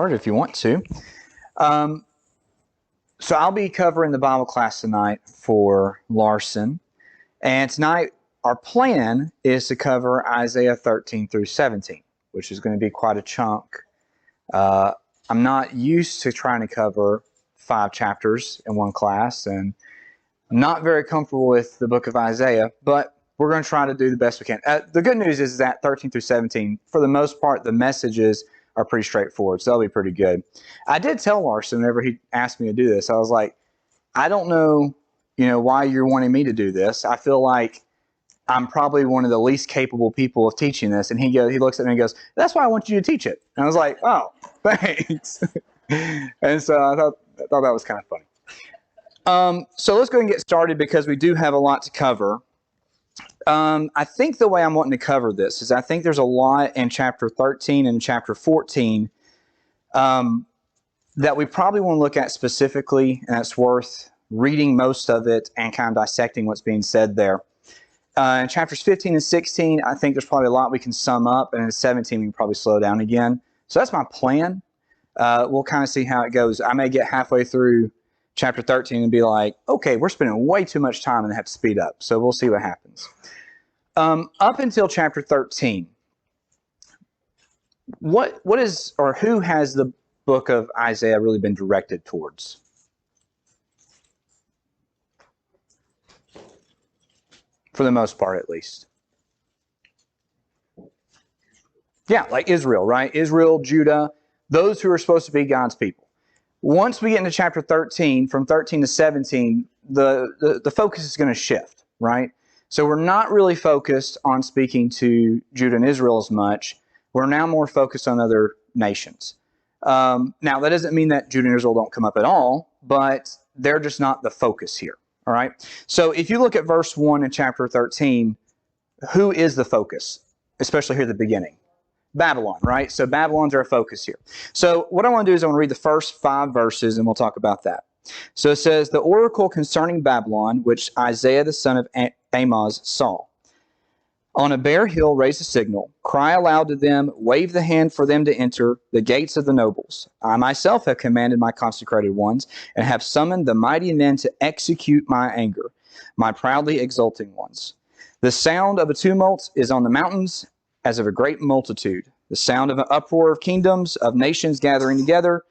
started if you want to. So I'll be covering the Bible class tonight for Larson. And tonight, our plan is to cover Isaiah 13 through 17, which is going to be quite a chunk. I'm not used to trying to cover 5 chapters in one class, and I'm not very comfortable with the book of Isaiah, but we're going to try to do the best we can. The good news is that 13 through 17, for the most part, the messages are pretty straightforward, so they'll be pretty good. I did tell Larson whenever he asked me to do this, I was like, I don't know, why you're wanting me to do this. I feel like I'm probably one of the least capable people of teaching this. And he looks at me and goes, that's why I want you to teach it. And I was like, oh, thanks. And so I thought that was kind of funny. So let's go ahead and get started because we do have a lot to cover. I think the way I'm wanting to cover this is I think there's a lot in chapter 13 and chapter 14 that we probably want to look at specifically, and it's worth reading most of it and kind of dissecting what's being said there. In chapters 15 and 16, I think there's probably a lot we can sum up, and in 17 we can probably slow down again. So that's my plan. We'll kind of see how it goes. I may get halfway through chapter 13 and be like, okay, we're spending way too much time and have to speed up. So we'll see what happens. Up until chapter 13, what is, or who has the book of Isaiah really been directed towards? For the most part, at least. Yeah, like Israel, right? Israel, Judah, those who are supposed to be God's people. Once we get into chapter 13, from 13 to 17, the focus is going to shift, right? So we're not really focused on speaking to Judah and Israel as much. We're now more focused on other nations. Now, that doesn't mean that Judah and Israel don't come up at all, but they're just not the focus here. All right. So if you look at verse 1 in chapter 13, who is the focus? Especially here at the beginning. Babylon, right? So Babylon's our focus here. So what I want to do is I want to read the first 5 verses and we'll talk about that. So it says, the oracle concerning Babylon, which Isaiah the son of Amoz saw. On a bare hill raise a signal, cry aloud to them, wave the hand for them to enter the gates of the nobles. I myself have commanded my consecrated ones, and have summoned the mighty men to execute my anger, my proudly exulting ones. The sound of a tumult is on the mountains, as of a great multitude. The sound of an uproar of kingdoms, of nations gathering together.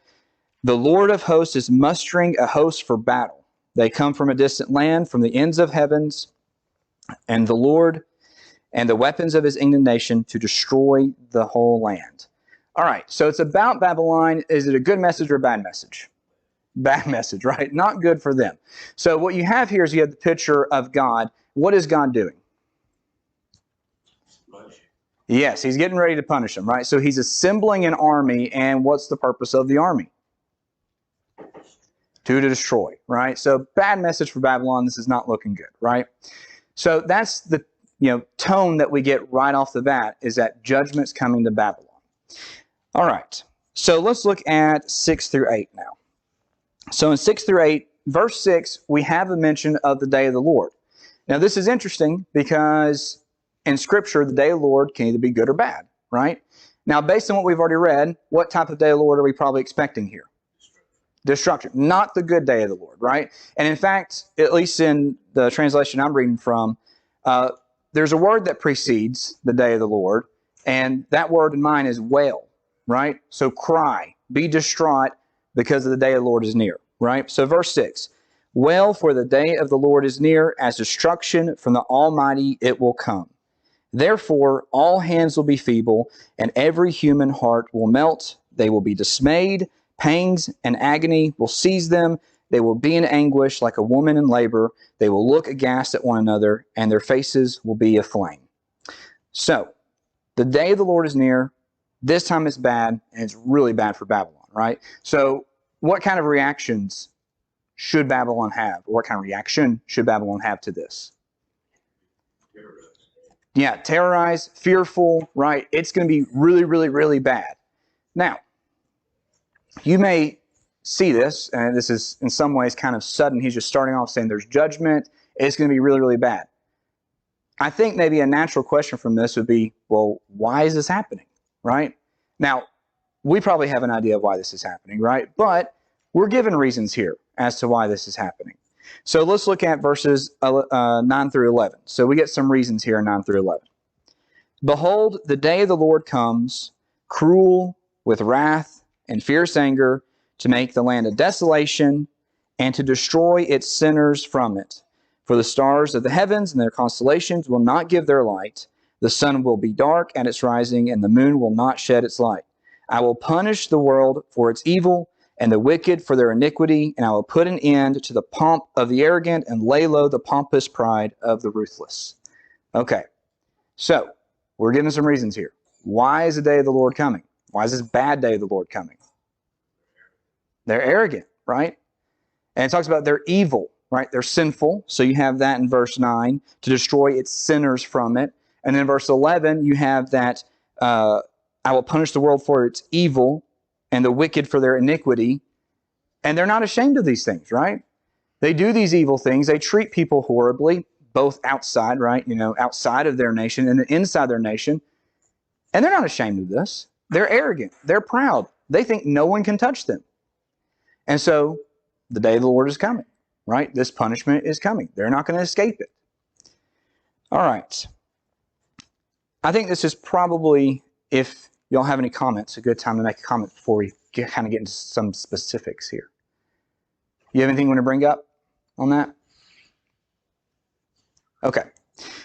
The Lord of hosts is mustering a host for battle. They come from a distant land, from the ends of heavens, and the Lord and the weapons of his indignation to destroy the whole land. All right, so it's about Babylon. Is it a good message or a bad message? Bad message, right? Not good for them. So what you have here is you have the picture of God. What is God doing? Yes, he's getting ready to punish them, right? So he's assembling an army, and what's the purpose of the army? To destroy, right? So bad message for Babylon. This is not looking good, right? So that's the tone that we get right off the bat, is that judgment's coming to Babylon. All right, so let's look at 6 through 8 now. So in 6 through 8, verse 6, we have a mention of the day of the Lord. Now this is interesting because in Scripture, the day of the Lord can either be good or bad, right? Now based on what we've already read, what type of day of the Lord are we probably expecting here? Destruction. Not the good day of the Lord, right? And in fact, at least in the translation I'm reading from, there's a word that precedes the day of the Lord, and that word in mine is wail, right? So cry, be distraught because of the day of the Lord is near, right? So verse 6, wail, for the day of the Lord is near, as destruction from the Almighty it will come. Therefore all hands will be feeble, and every human heart will melt. They will be dismayed, pangs and agony will seize them. They will be in anguish like a woman in labor. They will look aghast at one another, and their faces will be aflame. So, the day of the Lord is near. This time it's bad, and it's really bad for Babylon, right? So, what kind of reactions should Babylon have? Or what kind of reaction should Babylon have to this? Yeah, terrorized, fearful, right? It's going to be really, really, really bad. Now, you may see this, and this is in some ways kind of sudden. He's just starting off saying there's judgment. It's going to be really, really bad. I think maybe a natural question from this would be, well, why is this happening, right? Now, we probably have an idea of why this is happening, right? But we're given reasons here as to why this is happening. So let's look at verses 9 through 11. So we get some reasons here in 9 through 11. Behold, the day of the Lord comes, cruel, with wrath and fierce anger, to make the land a desolation, and to destroy its sinners from it. For the stars of the heavens and their constellations will not give their light. The sun will be dark at its rising, and the moon will not shed its light. I will punish the world for its evil, and the wicked for their iniquity, and I will put an end to the pomp of the arrogant, and lay low the pompous pride of the ruthless. Okay, so we're given some reasons here. Why is the day of the Lord coming? Why is this bad day of the Lord coming? They're arrogant, right? And it talks about they're evil, right? They're sinful. So you have that in verse 9, to destroy its sinners from it. And then in verse 11, you have that I will punish the world for its evil, and the wicked for their iniquity. And they're not ashamed of these things, right? They do these evil things. They treat people horribly, both outside, right? Outside of their nation and inside their nation. And they're not ashamed of this. They're arrogant. They're proud. They think no one can touch them. And so the day of the Lord is coming, right? This punishment is coming. They're not going to escape it. All right. I think this is probably, if y'all have any comments, a good time to make a comment before we kind of get into some specifics here. You have anything you want to bring up on that? Okay.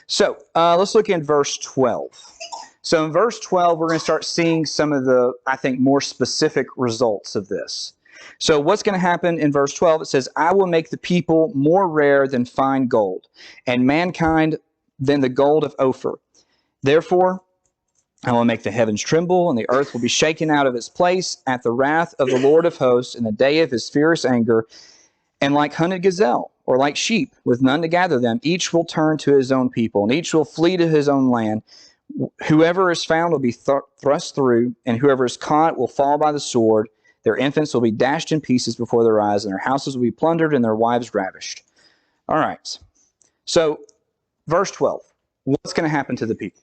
So let's look in verse 12. So in verse 12, we're going to start seeing some of the, I think, more specific results of this. So what's going to happen in verse 12? It says, I will make the people more rare than fine gold, and mankind than the gold of Ophir. Therefore, I will make the heavens tremble, and the earth will be shaken out of its place at the wrath of the Lord of hosts in the day of his fierce anger. And like hunted gazelle, or like sheep, with none to gather them, each will turn to his own people, and each will flee to his own land. Whoever is found will be thrust through, and whoever is caught will fall by the sword. Their infants will be dashed in pieces before their eyes, and their houses will be plundered, and their wives ravished. All right. So, verse 12. What's going to happen to the people?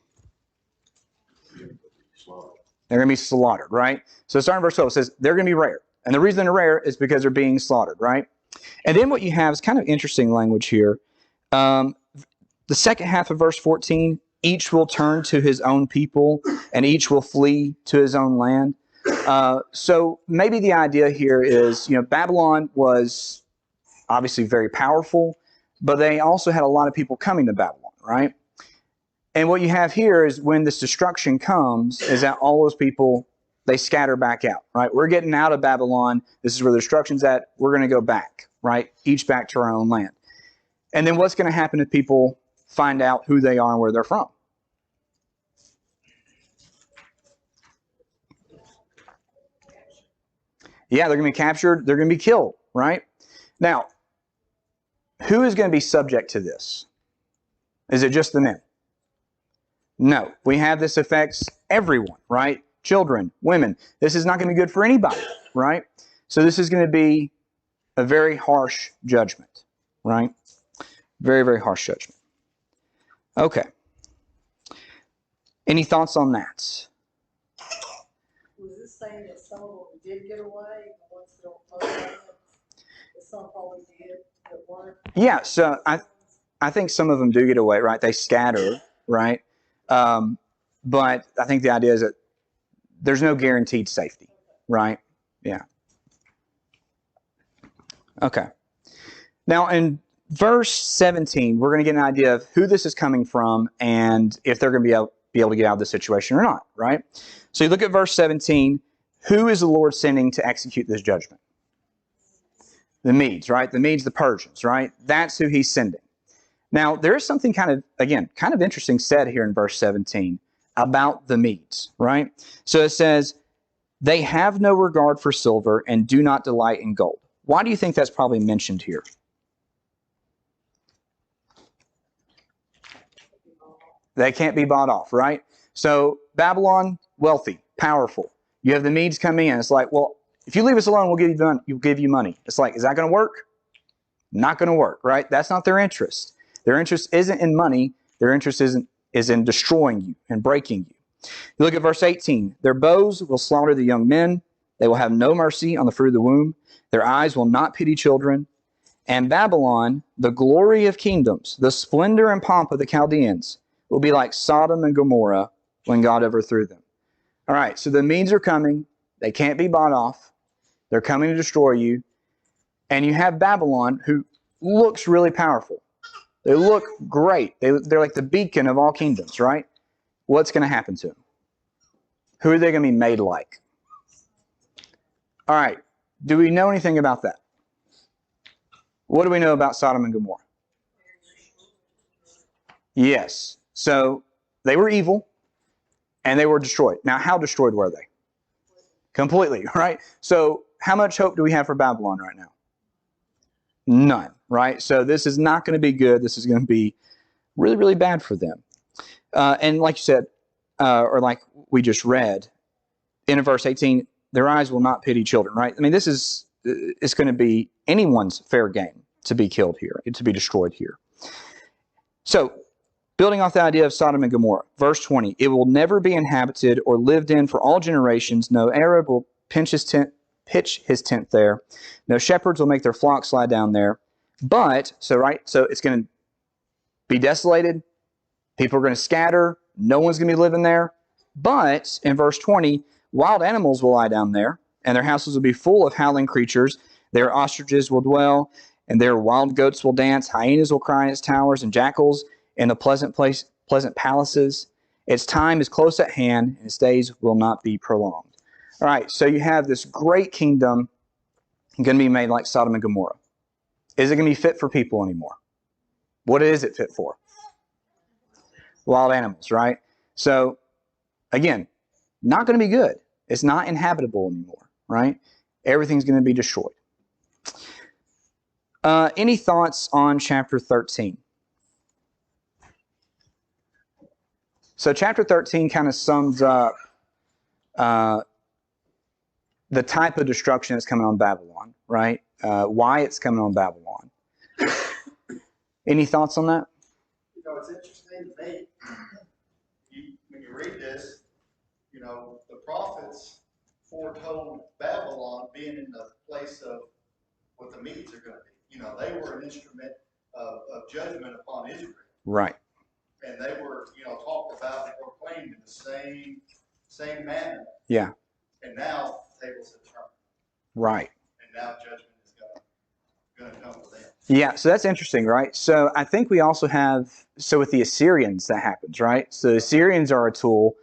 They're going to be slaughtered, right? So starting in verse 12, it says they're going to be rare. And the reason they're rare is because they're being slaughtered, right? And then what you have is kind of interesting language here. The second half of verse 14, each will turn to his own people, and each will flee to his own land. So maybe the idea here is, Babylon was obviously very powerful, but they also had a lot of people coming to Babylon, right? And what you have here is when this destruction comes, is that all those people, they scatter back out, right? We're getting out of Babylon. This is where the destruction's at. We're going to go back, right? Each back to our own land. And then what's going to happen if people find out who they are and where they're from? Yeah, they're going to be captured. They're going to be killed, right? Now, who is going to be subject to this? Is it just the men? No, we have this affects everyone, right? Children, women. This is not going to be good for anybody, right? So this is going to be a very harsh judgment, right? Very, very harsh judgment. Okay. Any thoughts on that? Was this saying that some of them did get away, the ones that don't know that some probably did that weren't? Yeah, so I think some of them do get away, right? They scatter, right? But I think the idea is that there's no guaranteed safety, right? Yeah. Okay. Now, in verse 17, we're going to get an idea of who this is coming from and if they're going to be able to get out of this situation or not, right? So you look at verse 17. Who is the Lord sending to execute this judgment? The Medes, right? The Medes, the Persians, right? That's who he's sending. Now, there is something kind of interesting said here in verse 17 about the Medes, right? So it says, they have no regard for silver and do not delight in gold. Why do you think that's probably mentioned here? They can't be bought off, right? So Babylon, wealthy, powerful. You have the Medes coming in. It's like, well, if you leave us alone, we'll give you money. It's like, is that going to work? Not going to work, right? That's not their interest. Their interest isn't in money. Their interest is in destroying you and breaking you. You look at verse 18. Their bows will slaughter the young men. They will have no mercy on the fruit of the womb. Their eyes will not pity children. And Babylon, the glory of kingdoms, the splendor and pomp of the Chaldeans, will be like Sodom and Gomorrah when God overthrew them. All right, so the Medes are coming. They can't be bought off. They're coming to destroy you. And you have Babylon, who looks really powerful. They look great. They're like the beacon of all kingdoms, right? What's going to happen to them? Who are they going to be made like? All right, do we know anything about that? What do we know about Sodom and Gomorrah? Yes. So they were evil and they were destroyed. Now, how destroyed were they? Completely, right? So how much hope do we have for Babylon right now? None, right? So this is not going to be good. This is going to be really, really bad for them. And like you said, or like we just read, in verse 18, their eyes will not pity children, right? I mean, it's going to be anyone's fair game to be killed here, to be destroyed here. So, building off the idea of Sodom and Gomorrah, verse 20, it will never be inhabited or lived in for all generations. No Arab will pitch his tent there. No shepherds will make their flocks lie down there. But, so it's going to be desolated. People are going to scatter. No one's going to be living there. But, in verse 20, wild animals will lie down there, and their houses will be full of howling creatures. Their ostriches will dwell, and their wild goats will dance. Hyenas will cry in its towers, and jackals in the pleasant palaces. Its time is close at hand, and its days will not be prolonged. All right, so you have this great kingdom going to be made like Sodom and Gomorrah. Is it going to be fit for people anymore? What is it fit for? Wild animals, right? So, again, not going to be good. It's not inhabitable anymore, right? Everything's going to be destroyed. Any thoughts on chapter 13? So chapter 13 kind of sums up the type of destruction that's coming on Babylon, right? Why it's coming on Babylon. Any thoughts on that? You know, it's interesting to me. When you read this, you know, the prophets foretold Babylon being in the place of what the Medes are going to be. You know, they were an instrument of judgment upon Israel. Right. And they were, you know, talked about and proclaimed in the same manner. Yeah. And now the tables have turned. Right. And now judgment is going to come to them. Yeah, so that's interesting, right? So I think we also have, so with the Assyrians that happens, right? So the Assyrians are a tool,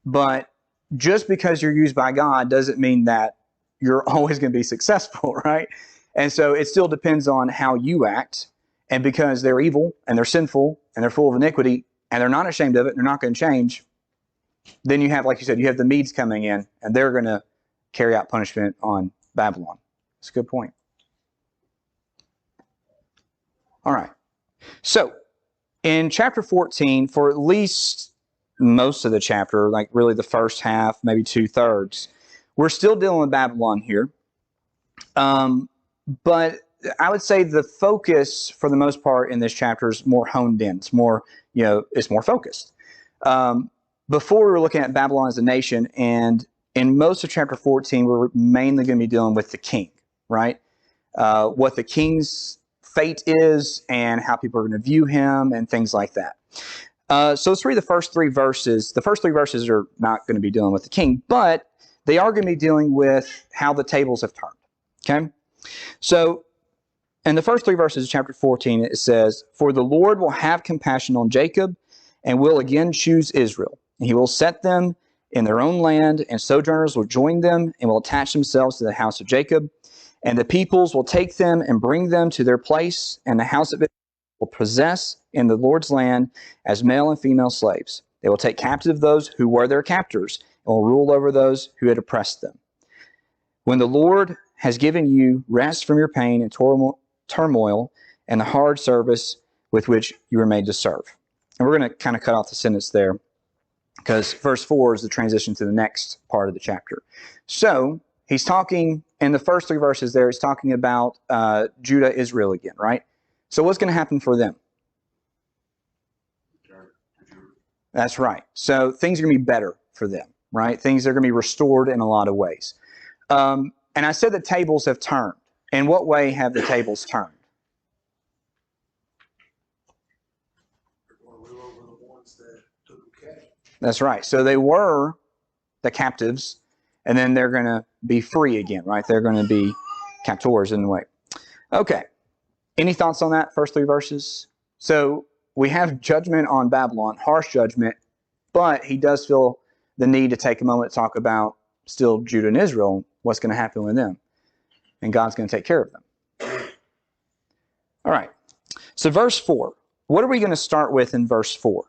but just because you're used by God doesn't mean that you're always going to be successful, right? And so it still depends on how you act. And because they're evil and they're sinful and they're full of iniquity and they're not ashamed of it and they're not going to change, then you have, like you said, you have the Medes coming in and they're going to carry out punishment on Babylon. That's a good point. All right. So in chapter 14, for at least most of the chapter, like really the first half, maybe 2/3, we're still dealing with Babylon here. But I would say the focus, for the most part, in this chapter is more honed in. It's more, it's more focused. Before we were looking at Babylon as a nation, and in most of chapter 14, we're mainly going to be dealing with the king, right? What the king's fate is and how people are going to view him and things like that. So let's read the first 3 verses. The first 3 verses are not going to be dealing with the king, but they are going to be dealing with how the tables have turned. Okay? So in the first 3 verses of chapter 14, it says, "For the Lord will have compassion on Jacob and will again choose Israel. And he will set them in their own land, and sojourners will join them and will attach themselves to the house of Jacob. And the peoples will take them and bring them to their place, and the house of Israel will possess in the Lord's land as male and female slaves. They will take captive those who were their captors and will rule over those who had oppressed them. When the Lord has given you rest from your pain and turmoil and the hard service with which you were made to serve." And we're going to kind of cut off the sentence there because verse 4 is the transition to the next part of the chapter. So he's talking, in the first 3 verses there, he's talking about Judah, Israel again, right? So what's going to happen for them? That's right. So things are going to be better for them, right? Things are going to be restored in a lot of ways. And I said the tables have turned. In what way have the tables turned? That's right. So they were the captives, and then they're going to be free again, right? They're going to be captors in a way. Okay. Any thoughts on that, first 3 verses? So we have judgment on Babylon, harsh judgment, but he does feel the need to take a moment to talk about still Judah and Israel, what's going to happen with them. And God's going to take care of them. All right. So verse 4. What are we going to start with in verse 4?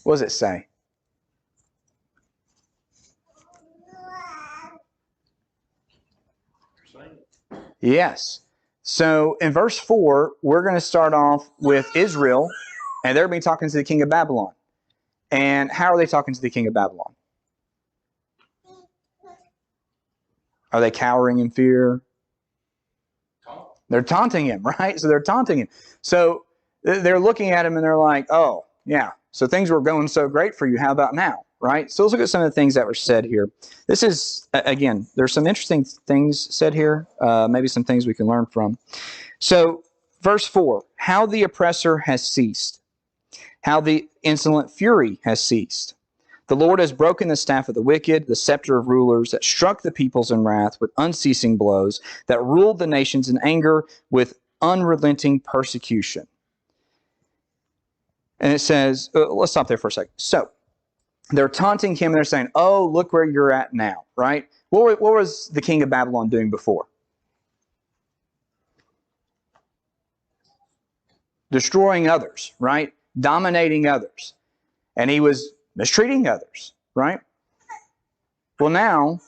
What does it say? Yes. So in verse 4, we're going to start off with Israel, and they're going to be talking to the king of Babylon. And how are they talking to the king of Babylon? Are they cowering in fear? They're taunting him, right? So they're taunting him. So they're looking at him and they're like, oh, yeah, so things were going so great for you. How about now, right? So let's look at some of the things that were said here. This is, again, there's some interesting things said here, maybe some things we can learn from. So verse 4, how the oppressor has ceased, how the insolent fury has ceased. The Lord has broken the staff of the wicked, the scepter of rulers that struck the peoples in wrath with unceasing blows, that ruled the nations in anger with unrelenting persecution. And it says, let's stop there for a second. So they're taunting him and they're saying, oh, look where you're at now, right? What was the king of Babylon doing before? Destroying others, right? Dominating others. And he was mistreating others, right? Well, now,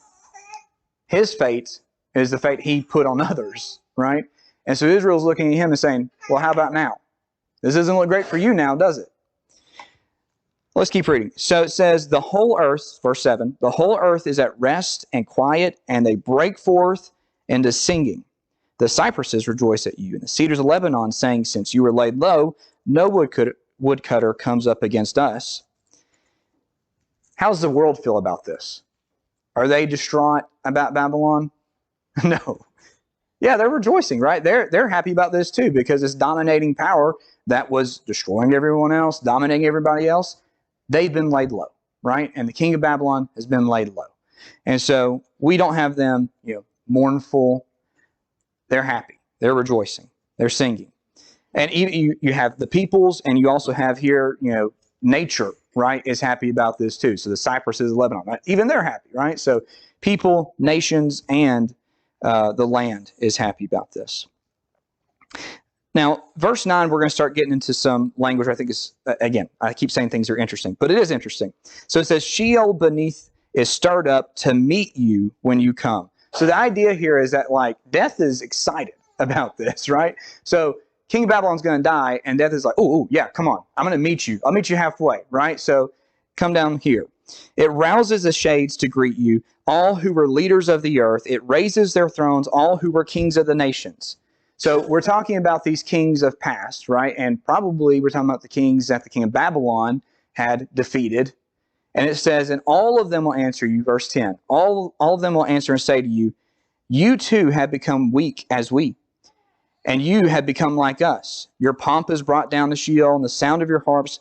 his fate is the fate he put on others, right? And so Israel's looking at him and saying, well, how about now? This doesn't look great for you now, does it? Let's keep reading. So it says, the whole earth, verse 7, the whole earth is at rest and quiet, and they break forth into singing. The cypresses rejoice at you, and the cedars of Lebanon saying, since you were laid low, no woodcutter comes up against us. How does the world feel about this? Are they distraught about Babylon? No. Yeah, they're rejoicing, right? They're happy about this too, because this dominating power that was destroying everyone else, dominating everybody else, they've been laid low, right? And the king of Babylon has been laid low. And so we don't have them, mournful. They're happy. They're rejoicing. They're singing. And you have the peoples, and you also have here, nature, right, is happy about this too. So the cypresses of Lebanon, right? Even they're happy, right? So people, nations, and the land is happy about this. Now, verse 9, we're going to start getting into some language I think is, again, I keep saying things are interesting, but it is interesting. So it says, Sheol beneath is stirred up to meet you when you come. So the idea here is that, death is excited about this, right? So King of Babylon's going to die, and death is like, oh, yeah, come on. I'm going to meet you. I'll meet you halfway, right? So come down here. It rouses the shades to greet you, all who were leaders of the earth. It raises their thrones, all who were kings of the nations. So we're talking about these kings of past, right? And probably we're talking about the kings that the king of Babylon had defeated. And it says, and all of them will answer you, verse 10. All of them will answer and say to you, you too have become weak as we, and you have become like us. Your pomp is brought down to Sheol, and the sound of your harps.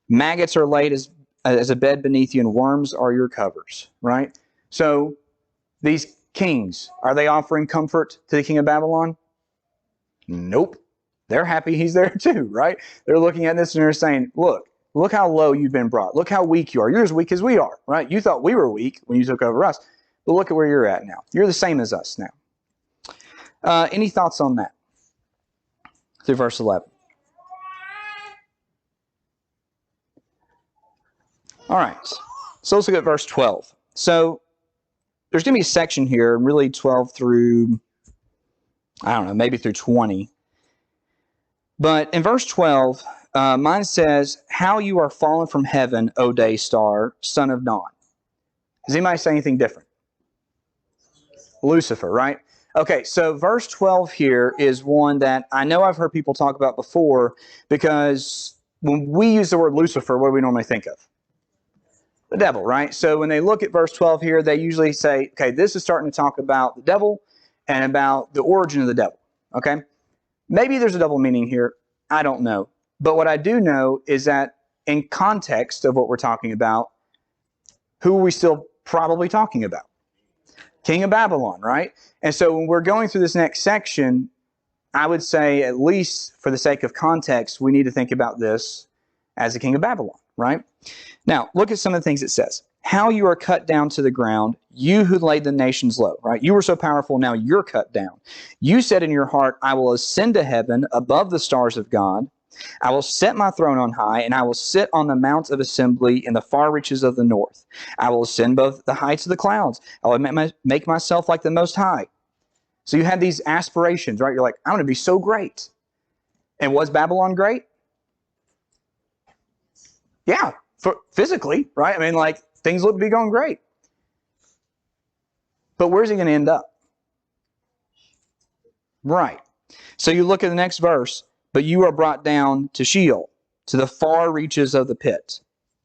Maggots are laid as a bed beneath you, and worms are your covers, right? So these kings, are they offering comfort to the king of Babylon? Nope. They're happy he's there too, right? They're looking at this and they're saying, look how low you've been brought. Look how weak you are. You're as weak as we are, right? You thought we were weak when you took over us, but look at where you're at now. You're the same as us now. Any thoughts on that? Through verse 11. All right. So let's look at verse 12. So there's going to be a section here, really 12 through, maybe through 20. But in verse 12, mine says, how you are fallen from heaven, O day star, son of dawn. Does anybody say anything different? Lucifer, right? Okay, so verse 12 here is one that I know I've heard people talk about before, because when we use the word Lucifer, what do we normally think of? The devil, right? So when they look at verse 12 here, they usually say, okay, this is starting to talk about the devil and about the origin of the devil, okay? Maybe there's a double meaning here. I don't know. But what I do know is that in context of what we're talking about, who are we still probably talking about? King of Babylon, right? And so when we're going through this next section, I would say, at least for the sake of context, we need to think about this as the king of Babylon, right? Now, look at some of the things it says. How you are cut down to the ground, you who laid the nations low, right? You were so powerful, now you're cut down. You said in your heart, I will ascend to heaven above the stars of God. I will set my throne on high, and I will sit on the mount of assembly in the far reaches of the north. I will ascend both the heights of the clouds. I will make myself like the Most High. So you have these aspirations, right? You're like, I'm going to be so great. And was Babylon great? Yeah, physically, right? I mean, like, things look to be going great. But where's he going to end up? Right. So you look at the next verse, but you are brought down to Sheol, to the far reaches of the pit,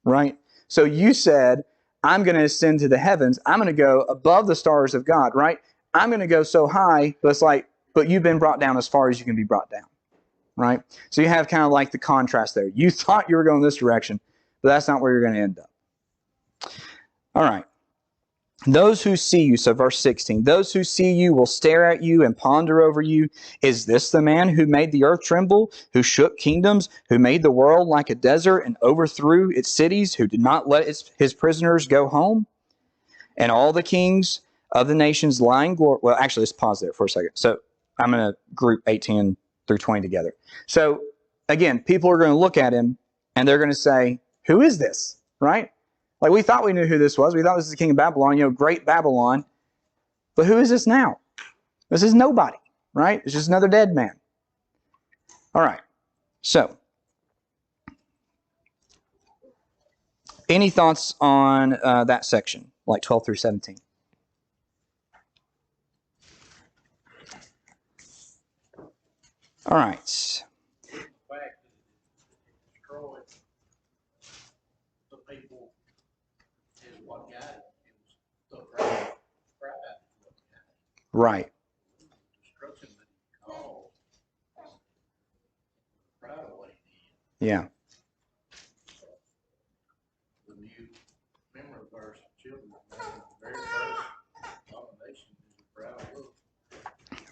right? So you said, I'm going to ascend to the heavens. I'm going to go above the stars of God, right? I'm going to go so high, but it's like, but you've been brought down as far as you can be brought down, right? So you have kind of like the contrast there. You thought you were going this direction, but that's not where you're going to end up. All right. Those who see you, so verse 16, those who see you will stare at you and ponder over you. Is this the man who made the earth tremble, who shook kingdoms, who made the world like a desert and overthrew its cities, who did not let his prisoners go home? And all the kings of the nations lying glory. Well, actually, let's pause there for a second. So I'm going to group 18 through 20 together. So again, people are going to look at him and they're going to say, who is this? Right? Like, we thought we knew who this was. We thought this is the king of Babylon, great Babylon. But who is this now? This is nobody, right? It's just another dead man. All right. So, any thoughts on that section, like 12 through 17? All right. Right. Yeah.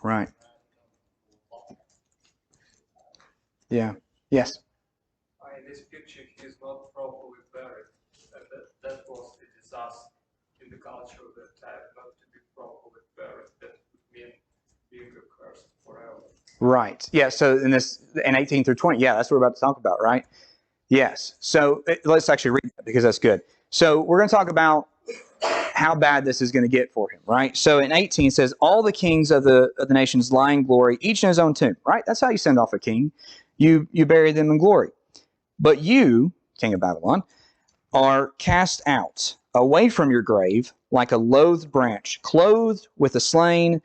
Right. Yeah. Yes. In this picture, he is not properly buried. And that was a disaster in the culture of that time, not to be properly buried. That would mean being accursed forever. Right. Yeah. So in 18 through 20, yeah, that's what we're about to talk about, right? Yes. So let's actually read that because that's good. So we're going to talk about how bad this is going to get for him, right? So in 18 it says, all the kings of the nations lie in glory, each in his own tomb, right? That's how you send off a king. You bury them in glory. But you, king of Babylon, are cast out away from your grave like a loathed branch, clothed with the slain,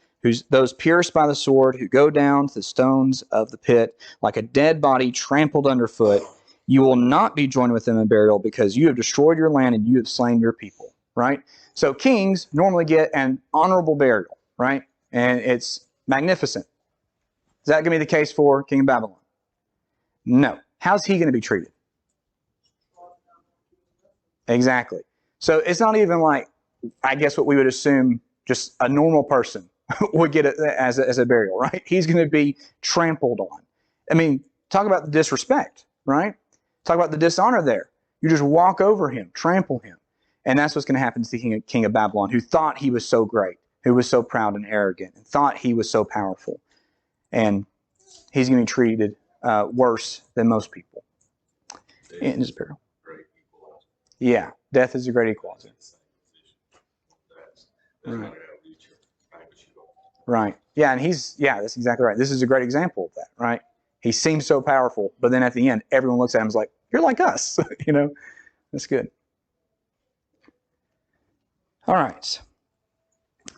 those pierced by the sword, who go down to the stones of the pit, like a dead body trampled underfoot. You will not be joined with them in burial, because you have destroyed your land and you have slain your people, right? So kings normally get an honorable burial, right? And it's magnificent. Is that going to be the case for King of Babylon? No. How's he going to be treated? Exactly. So it's not even like, I guess what we would assume just a normal person would get it as a burial, right? He's going to be trampled on. I mean, talk about the disrespect, right? Talk about the dishonor there. You just walk over him, trample him. And that's what's going to happen to the king of Babylon, who thought he was so great, who was so proud and arrogant, and thought he was so powerful. And he's going to be treated worse than most people in his burial. Yeah, death is a great equalizer. Right. Right. Yeah, and that's exactly right. This is a great example of that, right? He seems so powerful, but then at the end, everyone looks at him and is like, you're like us. That's good. All right.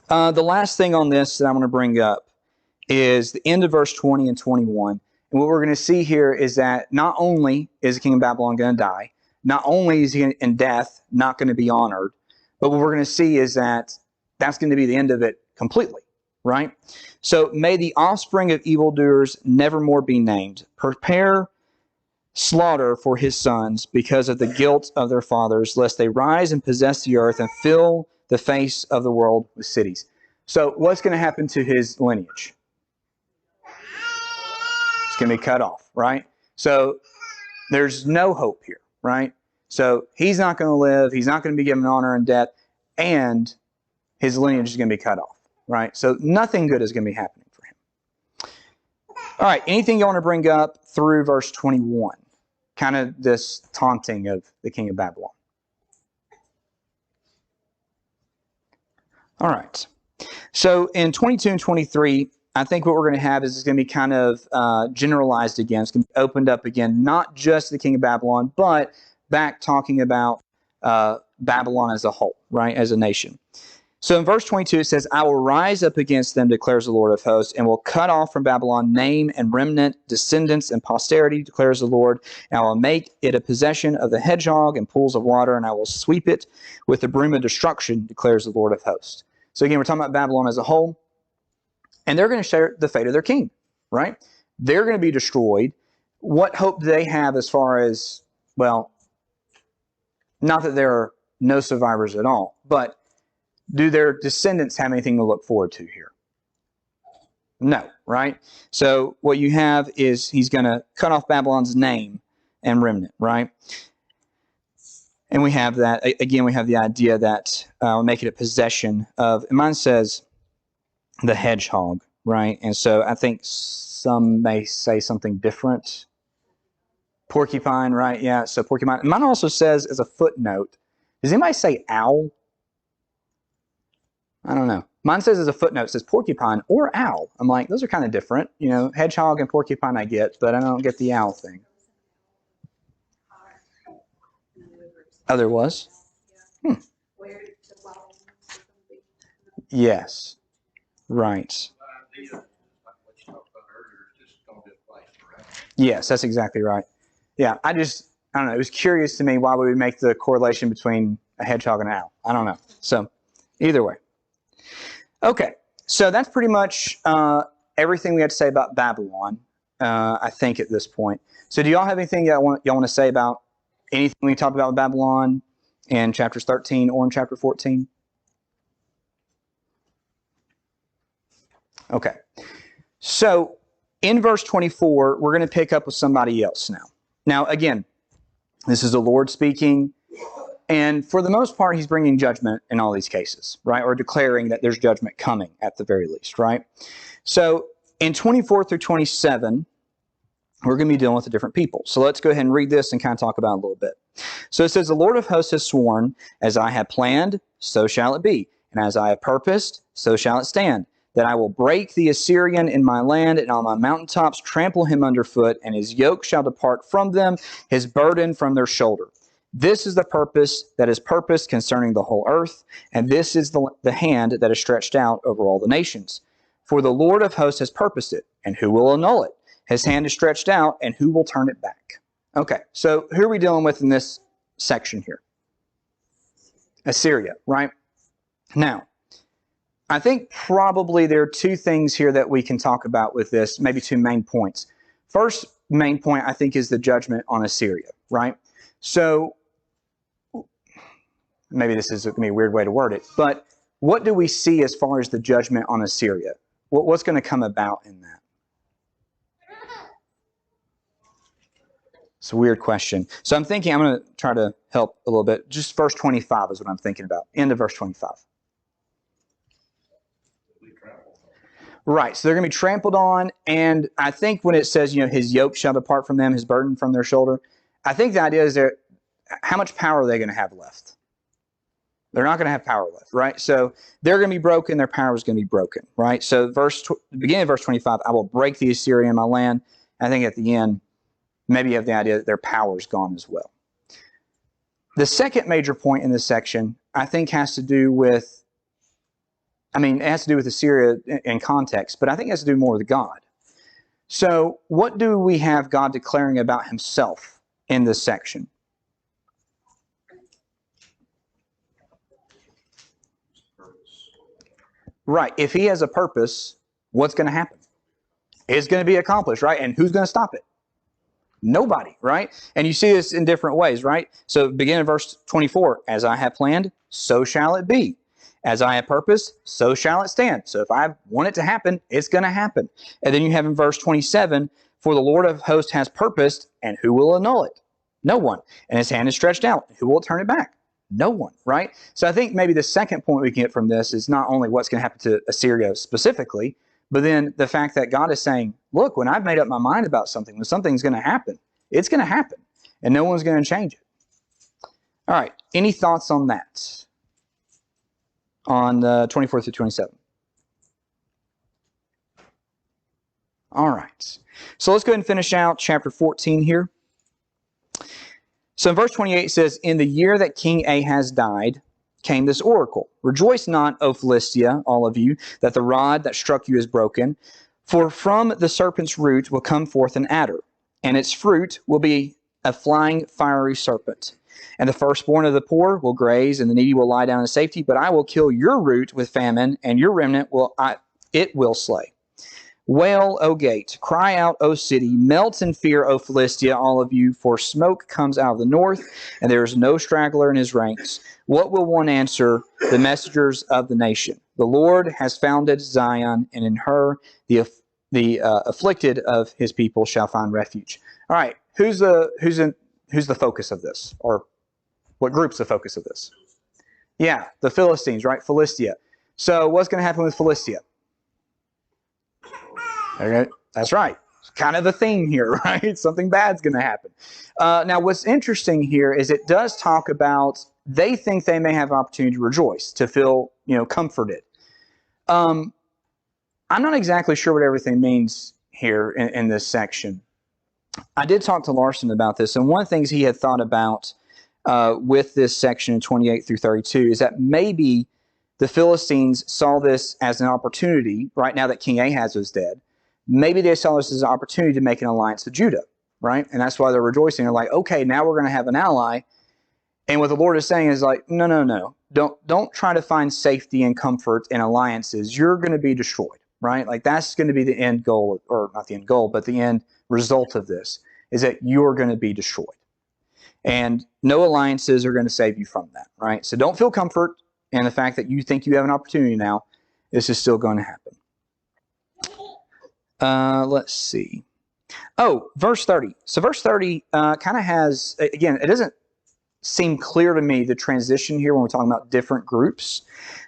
The last thing on this that I want to bring up is the end of verse 20 and 21. And what we're going to see here is that not only is the king of Babylon going to die, not only is he in death not going to be honored, but what we're going to see is that that's going to be the end of it completely, right? So may the offspring of evildoers nevermore be named. Prepare slaughter for his sons because of the guilt of their fathers, lest they rise and possess the earth and fill the face of the world with cities. So what's going to happen to his lineage? It's going to be cut off, right? So there's no hope here, right? So he's not going to live, he's not going to be given honor and death, and his lineage is going to be cut off, right? So nothing good is going to be happening for him. All right, anything you want to bring up through verse 21? Kind of this taunting of the king of Babylon. All right. So in 22 and 23, I think what we're going to have is it's going to be kind of generalized again. It's going to be opened up again, not just the king of Babylon, but back talking about Babylon as a whole, right, as a nation. So in verse 22, it says, I will rise up against them, declares the Lord of hosts, and will cut off from Babylon name and remnant, descendants and posterity, declares the Lord. And I will make it a possession of the hedgehog and pools of water, and I will sweep it with the broom of destruction, declares the Lord of hosts. So again, we're talking about Babylon as a whole, and they're going to share the fate of their king, right? They're going to be destroyed. What hope do they have as far as, well, not that there are no survivors at all, but do their descendants have anything to look forward to here? No, right? So what you have is he's going to cut off Babylon's name and remnant, right? And we have that, again, we have the idea that we'll make it a possession of, and mine says the hedgehog, right? And so I think some may say something different. Porcupine, right? Yeah, so porcupine. Mine also says as a footnote, does anybody say owl? I don't know. Mine says as a footnote, it says porcupine or owl. I'm like, those are kind of different. You know, hedgehog and porcupine I get, but I don't get the owl thing. Oh, there was? Yes. Right. Yes, that's exactly right. Yeah, I don't know. It was curious to me why we would make the correlation between a hedgehog and an owl. I don't know. So, either way. Okay, so that's pretty much everything we had to say about Babylon, I think, at this point. So do y'all have anything y'all want to say about anything we talked about with Babylon in chapters 13 or in chapter 14? Okay, so in verse 24, we're going to pick up with somebody else now. Now, again, this is the Lord speaking. And for the most part, he's bringing judgment in all these cases, right? Or declaring that there's judgment coming at the very least, right? So in 24 through 27, we're going to be dealing with the different people. So let's go ahead and read this and kind of talk about it a little bit. So it says, the Lord of hosts has sworn, as I have planned, so shall it be. And as I have purposed, so shall it stand. That I will break the Assyrian in my land, and on my mountaintops trample him underfoot, and his yoke shall depart from them, his burden from their shoulder. This is the purpose that is purposed concerning the whole earth, and this is the hand that is stretched out over all the nations. For the Lord of hosts has purposed it, and who will annul it? His hand is stretched out, and who will turn it back? Okay, so who are we dealing with in this section here? Assyria, right? Now, I think probably there are two things here that we can talk about with this, maybe two main points. First main point, I think, is the judgment on Assyria, right? So, maybe this is going to be a weird way to word it, but what do we see as far as the judgment on Assyria? What's going to come about in that? It's a weird question. So I'm thinking, I'm going to try to help a little bit. Just verse 25 is what I'm thinking about. End of verse 25. Right, so they're going to be trampled on, and I think when it says, his yoke shall depart from them, his burden from their shoulder, I think the idea is how much power are they going to have left? They're not going to have power left, right? So they're going to be broken, their power is going to be broken, right? So beginning of verse 25, I will break the Assyrian in my land. I think at the end, maybe you have the idea that their power is gone as well. The second major point in this section, I think, has to do with, it has to do with Assyria in context, but I think it has to do more with God. So what do we have God declaring about himself in this section? Right. If he has a purpose, what's going to happen? It's going to be accomplished, right? And who's going to stop it? Nobody, right? And you see this in different ways, right? So begin in verse 24. As I have planned, so shall it be. As I have purposed, so shall it stand. So if I want it to happen, it's going to happen. And then you have in verse 27, for the Lord of hosts has purposed, and who will annul it? No one. And his hand is stretched out. Who will turn it back? No one, right? So I think maybe the second point we can get from this is not only what's going to happen to Assyria specifically, but then the fact that God is saying, look, when I've made up my mind about something, when something's going to happen, it's going to happen. And no one's going to change it. All right. Any thoughts on that? On 24 through 27. All right. So let's go ahead and finish out chapter 14 here. So in verse 28 it says, in the year that King Ahaz died, came this oracle. Rejoice not, O Philistia, all of you, that the rod that struck you is broken. For from the serpent's root will come forth an adder, and its fruit will be a flying fiery serpent. And the firstborn of the poor will graze, and the needy will lie down in safety. But I will kill your root with famine, and your remnant it will slay. Wail, O gate, cry out, O city, melt in fear, O Philistia, all of you, for smoke comes out of the north, and there is no straggler in his ranks. What will one answer? The messengers of the nation. The Lord has founded Zion, and in her the afflicted of his people shall find refuge. All right, who's the focus of this, or what group's the focus of this? Yeah, the Philistines, right? Philistia. So what's going to happen with Philistia? Okay, that's right. It's kind of the theme here, right? Something bad's going to happen. Now, what's interesting here is it does talk about they think they may have an opportunity to rejoice, to feel, comforted. I'm not exactly sure what everything means here in this section. I did talk to Larson about this, and one of the things he had thought about with this section in 28 through 32 is that maybe the Philistines saw this as an opportunity, right now that King Ahaz was dead. Maybe they saw this as an opportunity to make an alliance with Judah, right? And that's why they're rejoicing. They're like, okay, now we're going to have an ally. And what the Lord is saying is like, no. Don't try to find safety and comfort in alliances. You're going to be destroyed, right? Like that's going to be the end goal, or not the end goal, but the end result of this is that you're going to be destroyed. And no alliances are going to save you from that, right? So don't feel comfort in the fact that you think you have an opportunity now. This is still going to happen. Let's see. Oh, verse 30. So verse 30 kind of has, again, it doesn't seem clear to me the transition here when we're talking about different groups.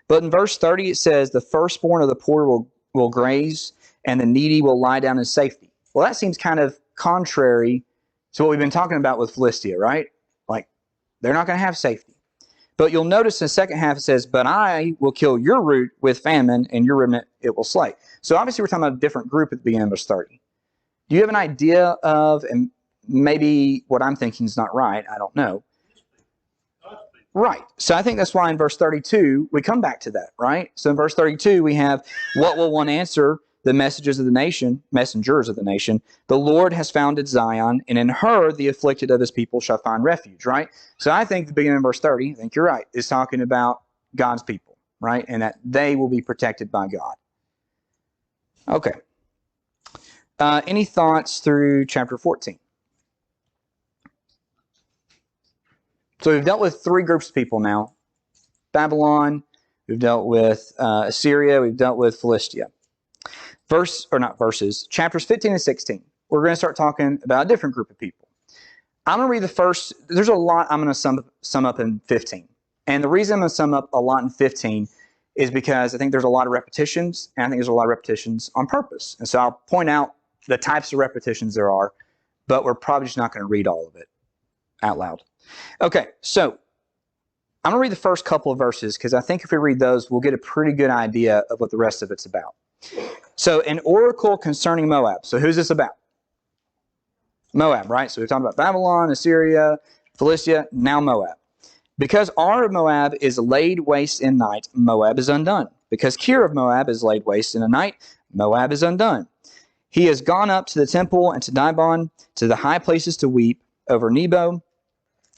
But in verse 30 it says, the firstborn of the poor will graze, and the needy will lie down in safety. Well, that seems kind of contrary to what we've been talking about with Philistia, right? Like, they're not going to have safety. But you'll notice in the second half it says, but I will kill your root with famine, and your remnant it will slay. So obviously we're talking about a different group at the beginning of verse 30. Do you have an idea of, and maybe what I'm thinking is not right, I don't know. Right. So I think that's why in verse 32 we come back to that, right? So in verse 32 we have, what will one answer? The messengers of the nation. The Lord has founded Zion, and in her the afflicted of his people shall find refuge, right? So I think the beginning of verse 30, I think you're right, is talking about God's people, right? And that they will be protected by God. Okay. Any thoughts through chapter 14? So we've dealt with three groups of people now. Babylon, we've dealt with Assyria, we've dealt with Philistia. Chapters 15 and 16. We're going to start talking about a different group of people. I'm going to read the first, there's a lot I'm going to sum up in 15. And the reason I'm going to sum up a lot in 15 is because I think there's a lot of repetitions, and I think there's a lot of repetitions on purpose. And so I'll point out the types of repetitions there are, but we're probably just not going to read all of it out loud. Okay, so I'm going to read the first couple of verses because I think if we read those, we'll get a pretty good idea of what the rest of it's about. So, an oracle concerning Moab. So, who's this about? Moab, right? So, we've talked about Babylon, Assyria, Philistia, now Moab. Because Ar of Moab is laid waste in night, Moab is undone. Because Kir of Moab is laid waste in a night, Moab is undone. He has gone up to the temple and to Dibon, to the high places to weep over Nebo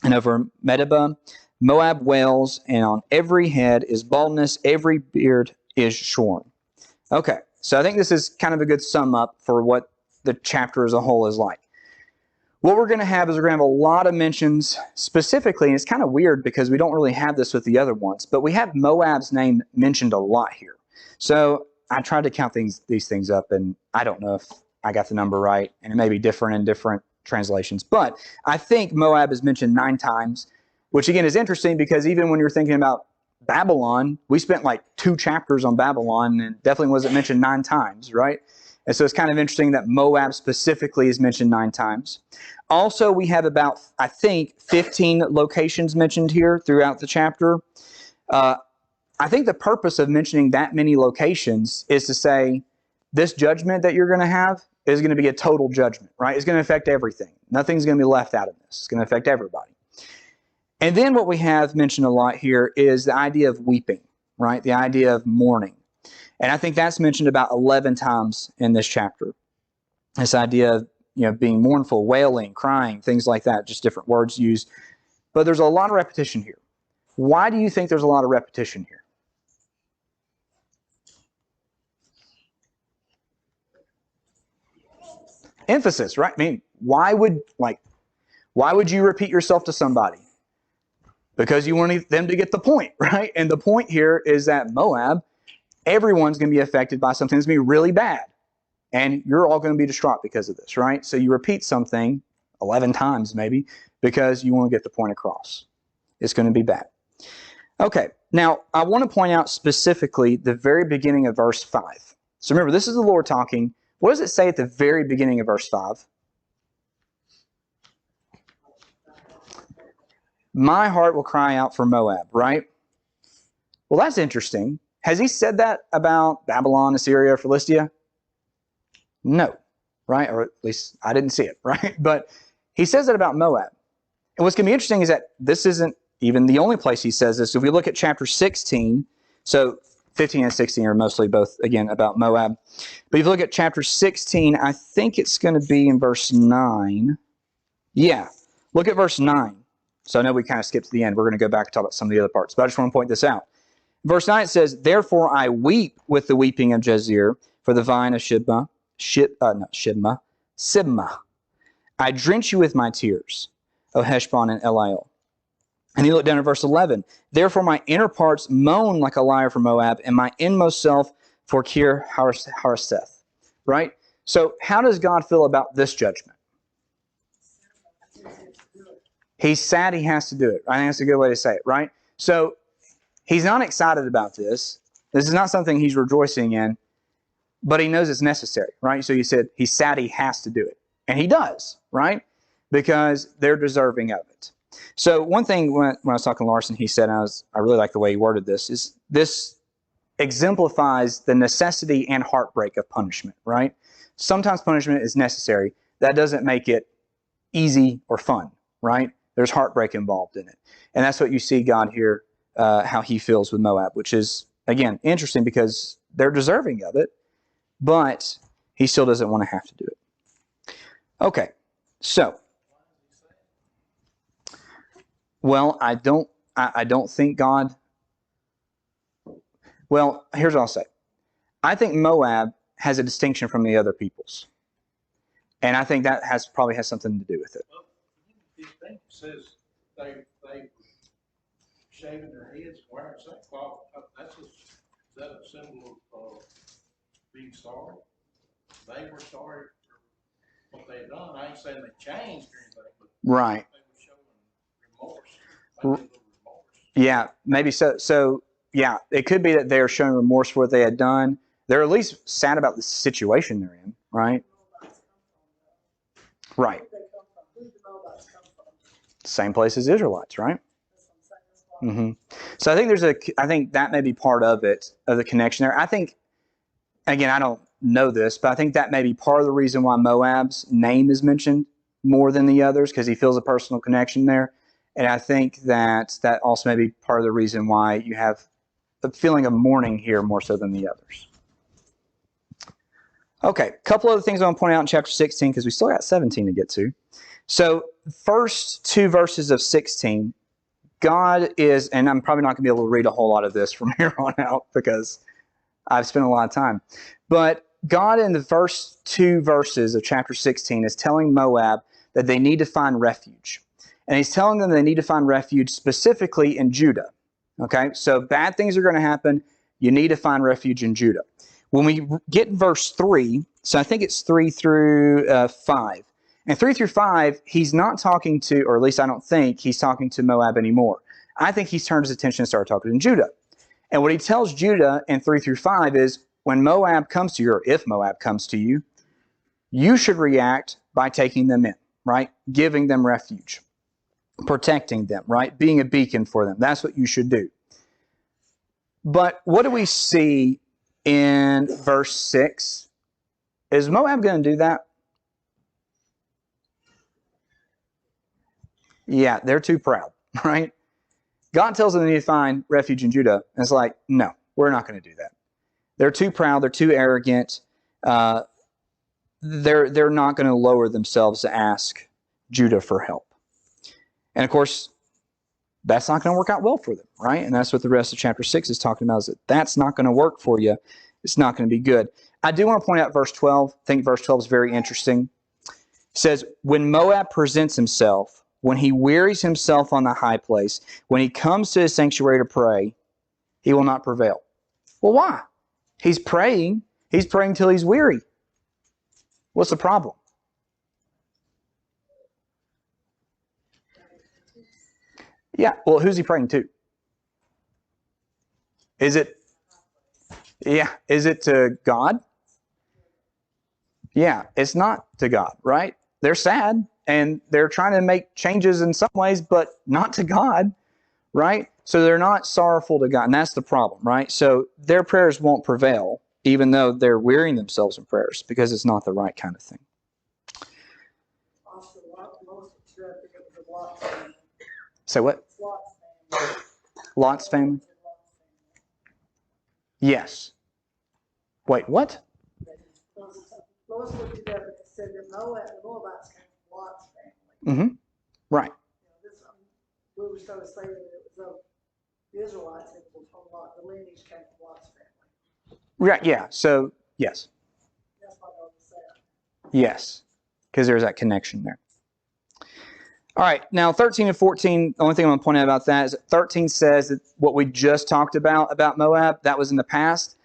and over Medeba. Moab wails, and on every head is baldness, every beard is shorn. Okay, so I think this is kind of a good sum up for what the chapter as a whole is like. What we're going to have is we're going to have a lot of mentions specifically, and it's kind of weird because we don't really have this with the other ones, but we have Moab's name mentioned a lot here. So I tried to count these things up, and I don't know if I got the number right, and it may be different in different translations, but I think Moab is mentioned 9 times, which again is interesting because even when you're thinking about Babylon, we spent like 2 chapters on Babylon, and definitely wasn't mentioned 9 times, right? And so it's kind of interesting that Moab specifically is mentioned 9 times. Also, we have about, I think, 15 locations mentioned here throughout the chapter. I think the purpose of mentioning that many locations is to say this judgment that you're going to have is going to be a total judgment, right? It's going to affect everything. Nothing's going to be left out of this. It's going to affect everybody. And then what we have mentioned a lot here is the idea of weeping, right? The idea of mourning. And I think that's mentioned about 11 times in this chapter. This idea of being mournful, wailing, crying, things like that, just different words used. But there's a lot of repetition here. Why do you think there's a lot of repetition here? Emphasis, right? I mean, why would you repeat yourself to somebody? Because you want them to get the point, right? And the point here is that Moab, everyone's going to be affected by something that's going to be really bad. And you're all going to be distraught because of this, right? So you repeat something 11 times maybe because you want to get the point across. It's going to be bad. Okay, now I want to point out specifically the very beginning of verse 5. So remember, this is the Lord talking. What does it say at the very beginning of verse 5? My heart will cry out for Moab, right? Well, that's interesting. Has he said that about Babylon, Assyria, or Philistia? No, right? Or at least I didn't see it, right? But he says that about Moab. And what's going to be interesting is that this isn't even the only place he says this. If we look at chapter 16, so 15 and 16 are mostly both, again, about Moab. But if you look at chapter 16, I think it's going to be in verse 9. Yeah, look at verse 9. So I know we kind of skipped to the end. We're going to go back and talk about some of the other parts. But I just want to point this out. Verse 9 it says, Therefore I weep with the weeping of Jazer for the vine of Sibma. I drench you with my tears, O Heshbon and Eliel. And you look down at verse 11. Therefore my inner parts moan like a lyre for Moab, and my inmost self for Kir Hareseth. Right? So how does God feel about this judgment? He's sad he has to do it. I think that's a good way to say it, right? So he's not excited about this. This is not something he's rejoicing in, but he knows it's necessary, right? So you said he's sad he has to do it. And he does, right? Because they're deserving of it. So one thing when I was talking to Larson, he said, and I really like the way he worded this, is this exemplifies the necessity and heartbreak of punishment, right? Sometimes punishment is necessary. That doesn't make it easy or fun, right? There's heartbreak involved in it. And that's what you see God here, how he feels with Moab, which is, again, interesting because they're deserving of it, but he still doesn't want to have to do it. Okay, so, well, I don't think God, well, here's what I'll say. I think Moab has a distinction from the other peoples. And I think that probably has something to do with it. I think it says they were shaving their heads and wearing sackcloth. Is that a symbol of being sorry? They were sorry for what they had done. I ain't saying they changed or anything, but right. They were showing remorse. Yeah, maybe so. So, yeah, it could be that they're showing remorse for what they had done. They're at least sad about the situation they're in, right? Right. Same place as Israelites, right? Mm-hmm. So I think that may be part of it, of the connection there. I think, again, I don't know this, but I think that may be part of the reason why Moab's name is mentioned more than the others, because he feels a personal connection there. And I think that also may be part of the reason why you have a feeling of mourning here more so than the others. Okay, a couple other things I want to point out in chapter 16 because we still got 17 to get to. So, first two verses of 16, God is, and I'm probably not going to be able to read a whole lot of this from here on out because I've spent a lot of time. But God in the first two verses of chapter 16 is telling Moab that they need to find refuge. And he's telling them they need to find refuge specifically in Judah. Okay, so bad things are going to happen. You need to find refuge in Judah. When we get verse 3, so I think it's 3 through 5. And 3 through 5, he's not talking to, or at least I don't think he's talking to Moab anymore. I think he's turned his attention and started talking to Judah. And what he tells Judah in 3 through 5 is, when Moab comes to you, or if Moab comes to you, you should react by taking them in, right? Giving them refuge, protecting them, right? Being a beacon for them. That's what you should do. But what do we see in verse 6? Is Moab going to do that? Yeah, they're too proud, right? God tells them they need to find refuge in Judah. And it's like, no, we're not going to do that. They're too proud. They're too arrogant. They're not going to lower themselves to ask Judah for help. And of course, that's not going to work out well for them, right? And that's what the rest of chapter 6 is talking about, is that that's not going to work for you. It's not going to be good. I do want to point out verse 12. I think verse 12 is very interesting. It says, when Moab presents himself, when he wearies himself on the high place, when he comes to his sanctuary to pray, he will not prevail. Well, why? He's praying till he's weary. What's the problem? Yeah, well, who's he praying to? Is it to God? Yeah, it's not to God, right? They're sad and they're trying to make changes in some ways, but not to God, right? So they're not sorrowful to God, and that's the problem, right? So their prayers won't prevail, even though they're wearying themselves in prayers, because it's not the right kind of thing. Also, most of Judah, I think it was Lot's family. Say what? Lot's family. Lot's family? Yes. Wait, what? Most of Judah said that the Moabites came from Lot's family. Mm-hmm. Right. We were starting to say that it was of the Israelites, it was from Lot, the lineage came from Lot's family. Right, yeah. So, yes. That's what I was saying. Yes. Because there's that connection there. All right, now 13 and 14, the only thing I'm going to point out about that is that 13 says that what we just talked about Moab, that was in the past.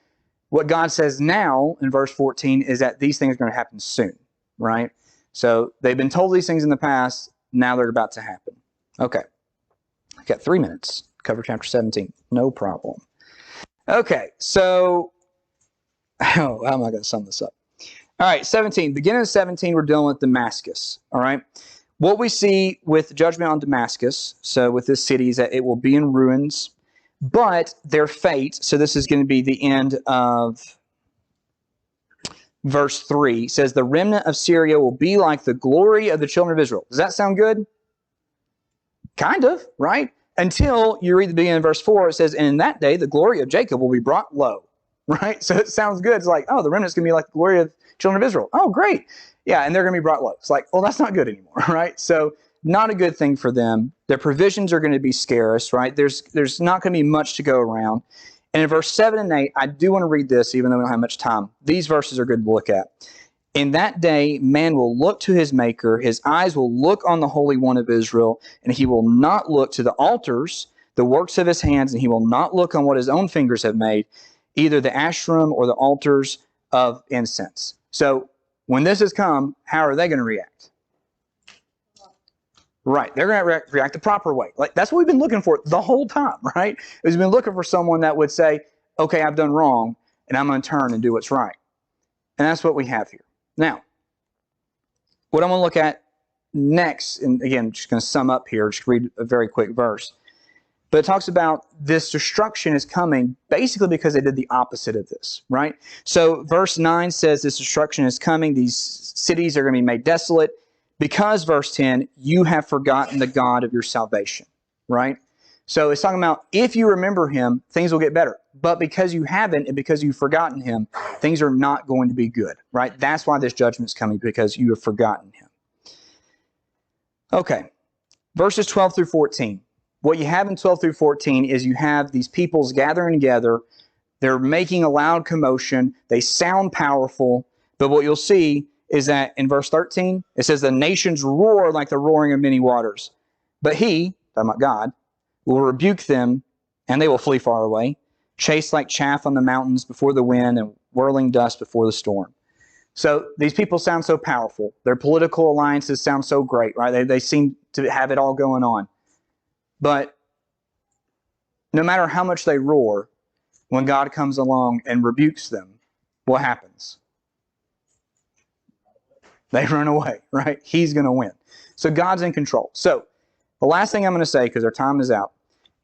What God says now in verse 14 is that these things are going to happen soon, right? So they've been told these things in the past, now they're about to happen. Okay, I've got 3 minutes to cover chapter 17, no problem. Okay, so how am I going to sum this up? All right, 17, beginning of 17, we're dealing with Damascus, all right? What we see with judgment on Damascus, so with this city, is that it will be in ruins, but their fate, so this is going to be the end of verse 3, says the remnant of Syria will be like the glory of the children of Israel. Does that sound good? Kind of, right? Until you read the beginning of verse 4, it says, and in that day the glory of Jacob will be brought low, right? So it sounds good. It's like, oh, the remnant's going to be like the glory of children of Israel. Oh, great. Yeah, and they're going to be brought low. It's like, well, that's not good anymore, right? So not a good thing for them. Their provisions are going to be scarce, right? There's not going to be much to go around. And in verse 7 and 8, I do want to read this, even though we don't have much time. These verses are good to look at. In that day, man will look to his Maker, his eyes will look on the Holy One of Israel, and he will not look to the altars, the works of his hands, and he will not look on what his own fingers have made, either the Asherim or the altars of incense. So when this has come, how are they going to react? Right, they're going to react the proper way. Like that's what we've been looking for the whole time, right? We've been looking for someone that would say, okay, I've done wrong, and I'm going to turn and do what's right. And that's what we have here. Now, what I'm going to look at next, and again, I'm just going to sum up here, just read a very quick verse. But it talks about this destruction is coming basically because they did the opposite of this, right? So verse 9 says this destruction is coming. These cities are going to be made desolate because, verse 10, you have forgotten the God of your salvation, right? So it's talking about if you remember him, things will get better. But because you haven't and because you've forgotten him, things are not going to be good, right? That's why this judgment's coming, because you have forgotten him. Okay, verses 12 through 14. What you have in 12 through 14 is you have these peoples gathering together. They're making a loud commotion. They sound powerful. But what you'll see is that in verse 13, it says, the nations roar like the roaring of many waters. But he, talking about God, will rebuke them, and they will flee far away, chased like chaff on the mountains before the wind and whirling dust before the storm. So these people sound so powerful. Their political alliances sound so great, right? They seem to have it all going on. But no matter how much they roar, when God comes along and rebukes them, what happens? They run away, right? He's going to win. So God's in control. So the last thing I'm going to say, because our time is out,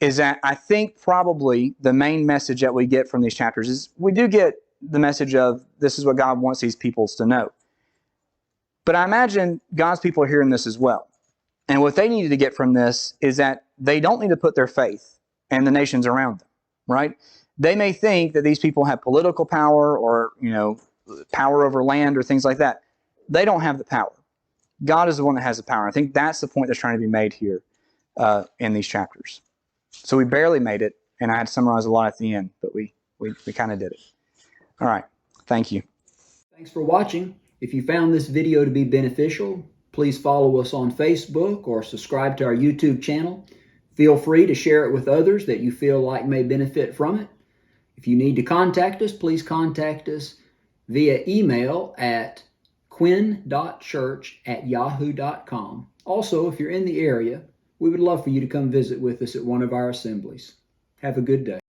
is that I think probably the main message that we get from these chapters is we do get the message of this is what God wants these peoples to know. But I imagine God's people are hearing this as well. And what they needed to get from this is that they don't need to put their faith in the nations around them, right? They may think that these people have political power or, power over land or things like that. They don't have the power. God is the one that has the power. I think that's the point that's trying to be made here in these chapters. So we barely made it, and I had to summarize a lot at the end, but we kind of did it. All right. Thank you. Thanks for watching. If you found this video to be beneficial, please follow us on Facebook or subscribe to our YouTube channel. Feel free to share it with others that you feel like may benefit from it. If you need to contact us, please contact us via email at quinn.church@yahoo.com. Also, if you're in the area, we would love for you to come visit with us at one of our assemblies. Have a good day.